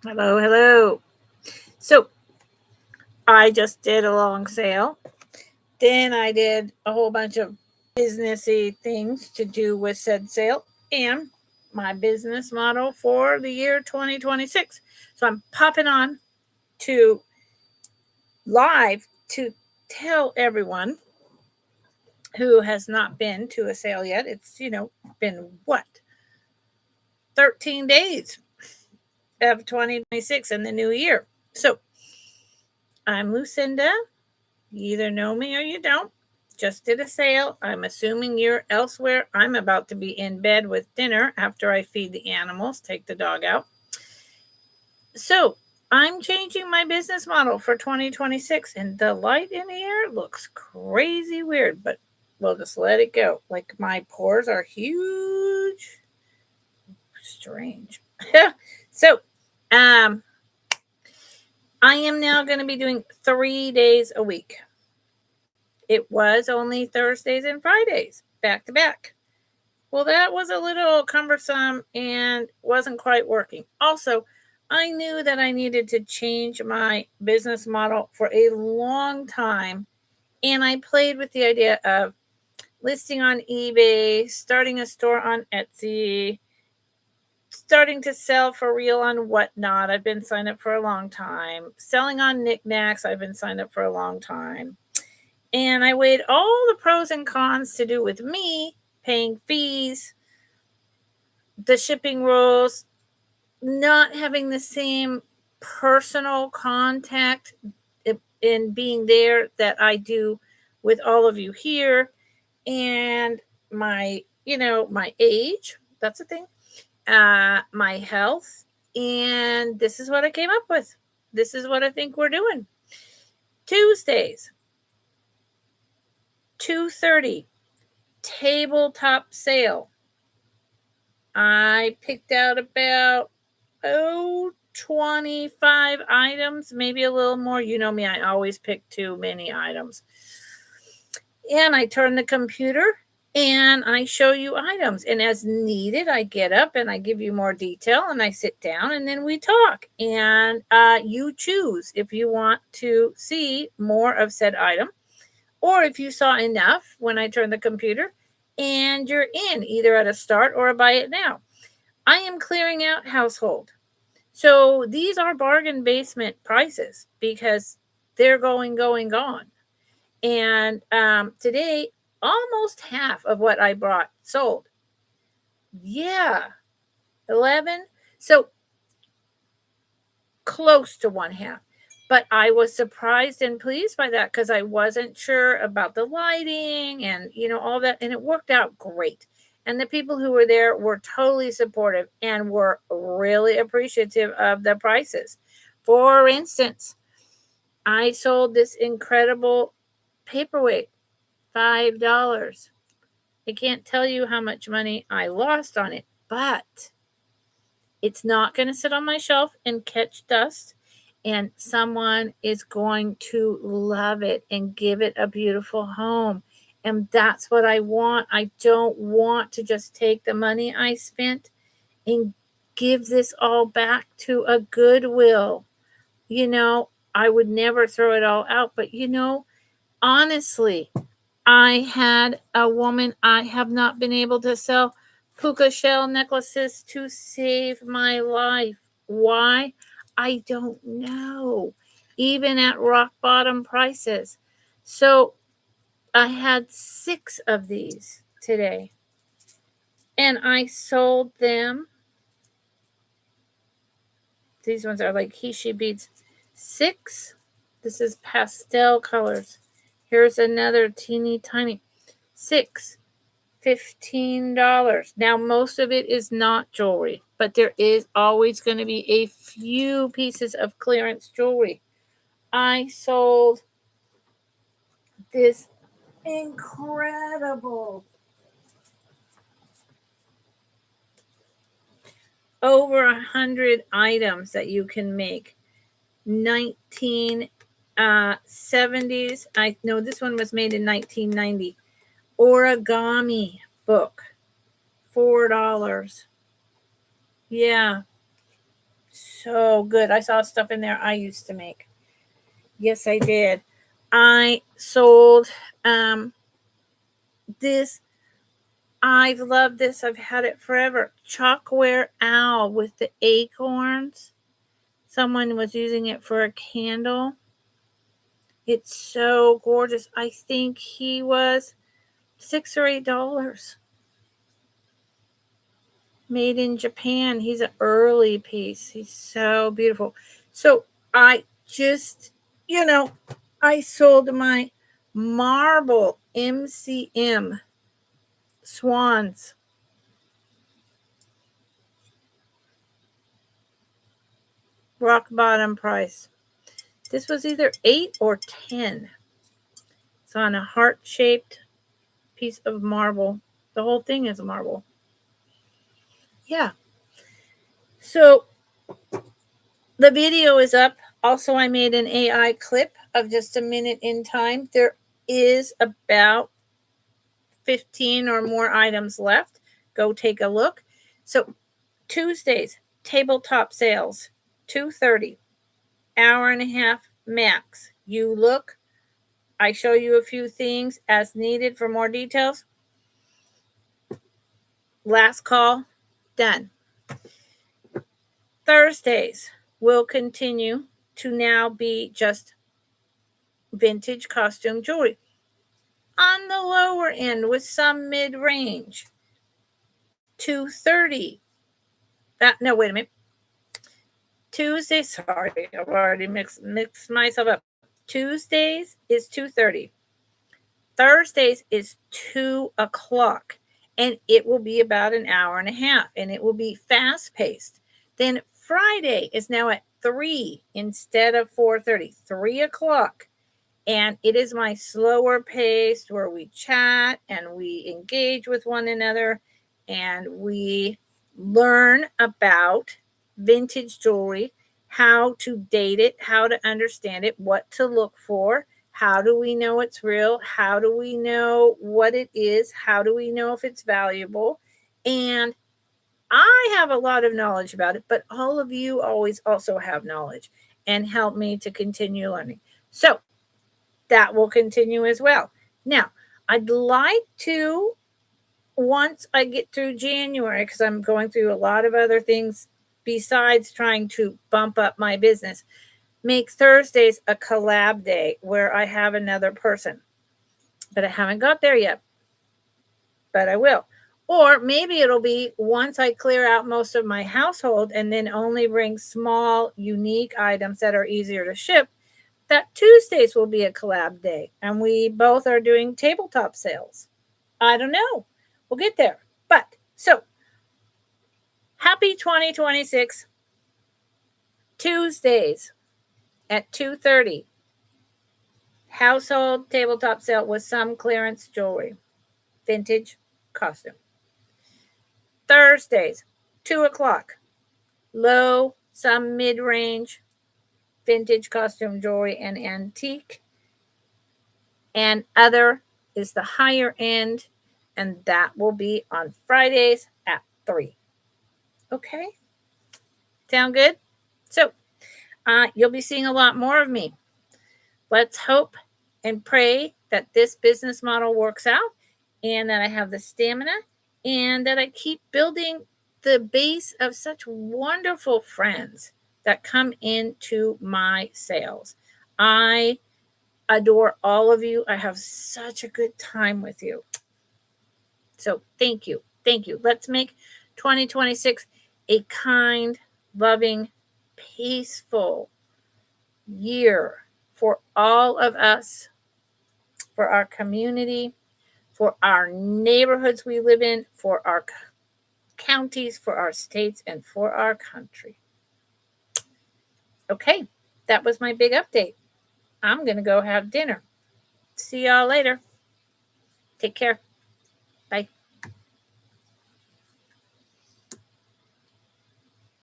Hello, hello. So I just did a long sale. Then I did a whole bunch of businessy things to do with said sale and my business model for the year 2026. So I'm popping on to live to tell everyone who has not been to a sale yet. It's been what? 13 days of 2026 in the new year. So I'm Lucinda. You either know me or you don't. Just did a sale. I'm assuming you're elsewhere. I'm about to be in bed with dinner after I feed the animals, take the dog out. So I'm changing my business model for 2026, and the light in the air looks crazy weird, but we'll just let it go. Like my pores are huge. Strange. so, um, I am now going to be doing 3 days a week. It was only Thursdays and Fridays, back to back. Well, that was a little cumbersome and wasn't quite working. Also, I knew that I needed to change my business model for a long time. And I played with the idea of listing on eBay, starting a store on Etsy, starting to sell for real on Whatnot. I've been signed up for a long time. Selling on knickknacks. I've been signed up for a long time. And I weighed all the pros and cons to do with me paying fees, the shipping rules, not having the same personal contact in being there that I do with all of you here, and my age, that's a thing, my health, and this is what I came up with. This is what I think we're doing. Tuesdays, 2:30, tabletop sale. I picked out about 25 items, maybe a little more. You know me, I always pick too many items. And I turn the computer and I show you items. And as needed, I get up and I give you more detail and I sit down and then we talk. And you choose if you want to see more of said item or if you saw enough when I turn the computer and you're in either at a start or a buy it now. I am clearing out household. So these are bargain basement prices because they're gone. And today, almost half of what I brought sold. Yeah, 11. So close to one half. But I was surprised and pleased by that because I wasn't sure about the lighting and, all that. And it worked out great. And the people who were there were totally supportive and were really appreciative of the prices. For instance, I sold this incredible paperweight, $5. I can't tell you how much money I lost on it, but it's not going to sit on my shelf and catch dust. And someone is going to love it and give it a beautiful home. And that's what I want. I don't want to just take the money I spent and give this all back to a Goodwill. I would never throw it all out, but honestly, I had a woman, I have not been able to sell puka shell necklaces to save my life. Why? I don't know. Even at rock bottom prices. So I had 6 of these today. And I sold them. These ones are like Hishi beads. 6. This is pastel colors. Here's another teeny tiny. 6. $15. Now, most of it is not jewelry, but there is always going to be a few pieces of clearance jewelry. I sold this incredible over 100 items that you can make. 1970s. I know this one was made in 1990. Origami book, $4. Yeah, so good. I saw stuff in there I used to make. Yes, I did. I sold this. I've loved this. I've had it forever. Chalkware owl with the acorns. Someone was using it for a candle. It's so gorgeous. I think he was $6 or $8. Made in Japan. He's an early piece. He's so beautiful. So I just, I sold my marble MCM swans. Rock bottom price. This was either 8 or 10. It's on a heart-shaped piece of marble. The whole thing is marble. Yeah. So the video is up. Also, I made an AI clip of just a minute in time. There is about 15 or more items left. Go take a look. So Tuesdays, tabletop sales, 2:30, hour and a half max. You look, I show you a few things as needed for more details. Last call, done. Thursdays will continue to now be just vintage costume jewelry. On the lower end with some mid-range, 2:30. No, wait a minute. Tuesday, sorry, I've already mixed myself up. Tuesdays is 2:30. Thursdays is 2 o'clock, and it will be about an hour and a half, and it will be fast-paced. Then Friday is now at 3 instead of 4:30, 3 o'clock. And it is my slower paced where we chat and we engage with one another and we learn about vintage jewelry, how to date it, how to understand it, what to look for, how do we know it's real, how do we know what it is, how do we know if it's valuable. And I have a lot of knowledge about it, but all of you always also have knowledge and help me to continue learning. So that will continue as well. Now, I'd like to, once I get through January, because I'm going through a lot of other things besides trying to bump up my business, make Thursdays a collab day where I have another person. But I haven't got there yet. But I will. Or maybe it'll be once I clear out most of my household and then only bring small, unique items that are easier to ship, that Tuesdays will be a collab day and we both are doing tabletop sales. I don't know. We'll get there. But so happy 2026. Tuesdays at 2:30. Household tabletop sale with some clearance jewelry. Vintage costume. Thursdays, 2 o'clock. Low, some mid-range vintage costume jewelry and antique. And other is the higher end, and that will be on Fridays at 3. Okay? Sound good? So, you'll be seeing a lot more of me. Let's hope and pray that this business model works out and that I have the stamina and that I keep building the base of such wonderful friends that come into my sales. I adore all of you. I have such a good time with you. So thank you. Thank you. Let's make 2026 a kind, loving, peaceful year for all of us, for our community, for our neighborhoods we live in, for our counties, for our states, and for our country. Okay, that was my big update. I'm going to go have dinner. See y'all later. Take care.